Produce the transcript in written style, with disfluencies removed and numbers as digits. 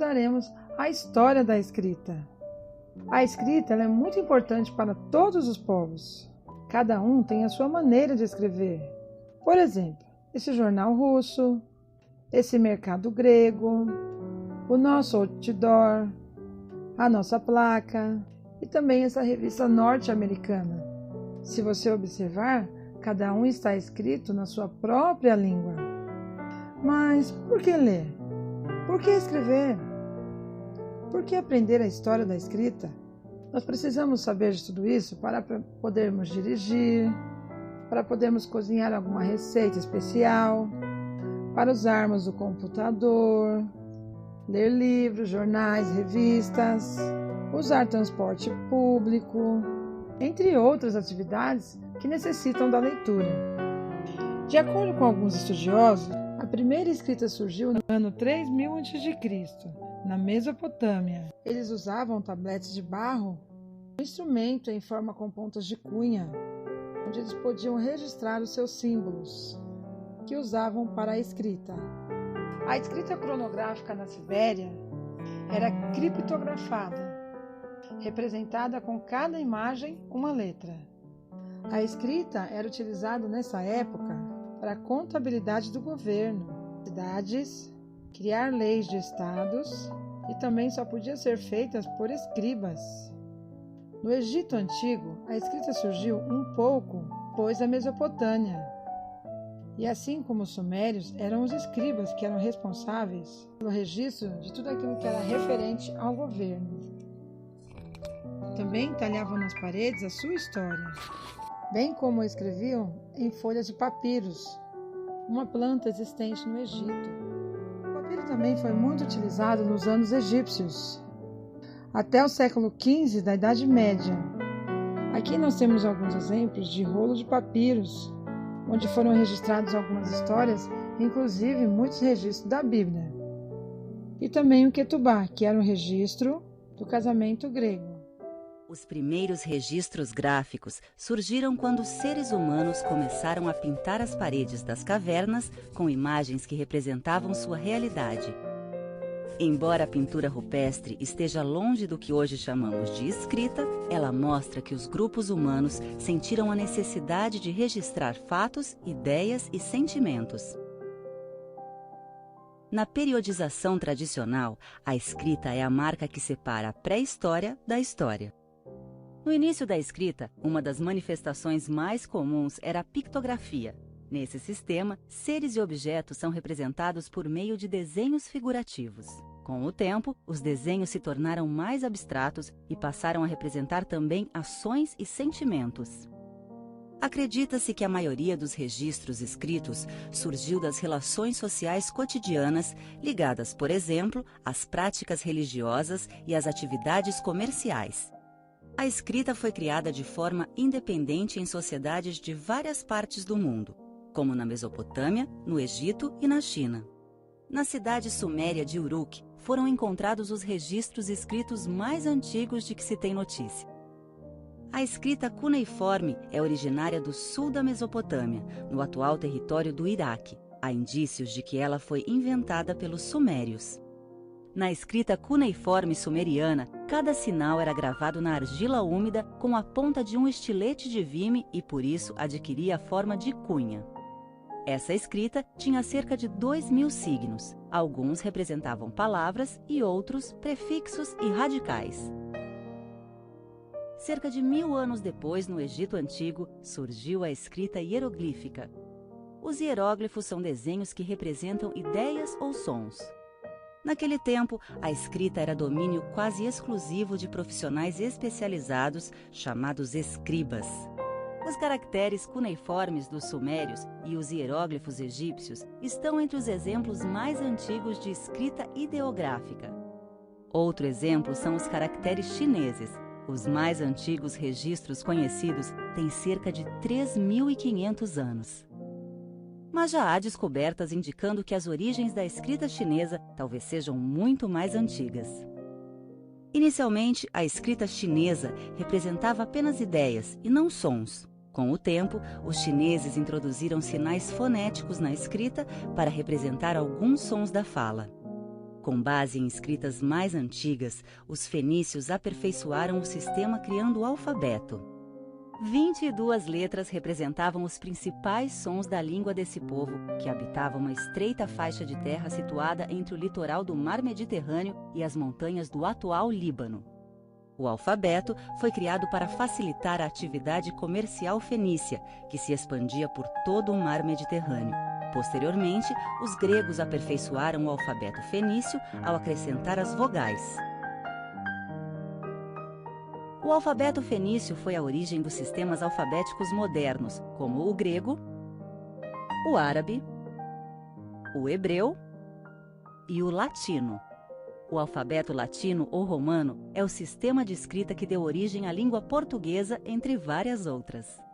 estudaremos a história da escrita. A escrita ela é muito importante para todos os povos. Cada um tem a sua maneira de escrever. Por exemplo, esse jornal russo, esse mercado grego, o nosso outdoor, a nossa placa e também essa revista norte-americana. Se você observar, cada um está escrito na sua própria língua. Mas por que ler? Por que escrever? Por que aprender a história da escrita? Nós precisamos saber de tudo isso para podermos dirigir, para podermos cozinhar alguma receita especial, para usarmos o computador, ler livros, jornais, revistas, usar transporte público, entre outras atividades que necessitam da leitura. De acordo com alguns estudiosos, a primeira escrita surgiu no ano 3000 a.C., na Mesopotâmia. Eles usavam tabletes de barro, um instrumento em forma com pontas de cunha, onde eles podiam registrar os seus símbolos, que usavam para a escrita. A escrita cronográfica na Sibéria era criptografada, representada com cada imagem uma letra. A escrita era utilizada nessa época para a contabilidade do governo, cidades, criar leis de estados e também só podia ser feita por escribas. No Egito Antigo, a escrita surgiu um pouco depois da Mesopotâmia. E assim como os sumérios, eram os escribas que eram responsáveis pelo registro de tudo aquilo que era referente ao governo. Também talhavam nas paredes a sua história, bem como escreviam em folhas de papiros, uma planta existente no Egito. O papiro também foi muito utilizado nos anos egípcios, até o século XV da Idade Média. Aqui nós temos alguns exemplos de rolo de papiros, onde foram registrados algumas histórias, inclusive muitos registros da Bíblia. E também o Ketubá, que era um registro do casamento grego. Os primeiros registros gráficos surgiram quando os seres humanos começaram a pintar as paredes das cavernas com imagens que representavam sua realidade. Embora a pintura rupestre esteja longe do que hoje chamamos de escrita, ela mostra que os grupos humanos sentiram a necessidade de registrar fatos, ideias e sentimentos. Na periodização tradicional, a escrita é a marca que separa a pré-história da história. No início da escrita, uma das manifestações mais comuns era a pictografia. Nesse sistema, seres e objetos são representados por meio de desenhos figurativos. Com o tempo, os desenhos se tornaram mais abstratos e passaram a representar também ações e sentimentos. Acredita-se que a maioria dos registros escritos surgiu das relações sociais cotidianas ligadas, por exemplo, às práticas religiosas e às atividades comerciais. A escrita foi criada de forma independente em sociedades de várias partes do mundo, como na Mesopotâmia, no Egito e na China. Na cidade suméria de Uruk, foram encontrados os registros escritos mais antigos de que se tem notícia. A escrita cuneiforme é originária do sul da Mesopotâmia, no atual território do Iraque. Há indícios de que ela foi inventada pelos sumérios. Na escrita cuneiforme sumeriana, cada sinal era gravado na argila úmida com a ponta de um estilete de vime e, por isso, adquiria a forma de cunha. Essa escrita tinha cerca de 2.000 signos. Alguns representavam palavras e outros prefixos e radicais. Cerca de 1000 anos depois, no Egito Antigo, surgiu a escrita hieroglífica. Os hieróglifos são desenhos que representam ideias ou sons. Naquele tempo, a escrita era domínio quase exclusivo de profissionais especializados, chamados escribas. Os caracteres cuneiformes dos sumérios e os hieróglifos egípcios estão entre os exemplos mais antigos de escrita ideográfica. Outro exemplo são os caracteres chineses. Os mais antigos registros conhecidos têm cerca de 3.500 anos. Mas já há descobertas indicando que as origens da escrita chinesa talvez sejam muito mais antigas. Inicialmente, a escrita chinesa representava apenas ideias e não sons. Com o tempo, os chineses introduziram sinais fonéticos na escrita para representar alguns sons da fala. Com base em escritas mais antigas, os fenícios aperfeiçoaram o sistema criando o alfabeto. 22 letras representavam os principais sons da língua desse povo, que habitava uma estreita faixa de terra situada entre o litoral do Mar Mediterrâneo e as montanhas do atual Líbano. O alfabeto foi criado para facilitar a atividade comercial fenícia, que se expandia por todo o Mar Mediterrâneo. Posteriormente, os gregos aperfeiçoaram o alfabeto fenício ao acrescentar as vogais. O alfabeto fenício foi a origem dos sistemas alfabéticos modernos, como o grego, o árabe, o hebreu e o latino. O alfabeto latino ou romano é o sistema de escrita que deu origem à língua portuguesa, entre várias outras.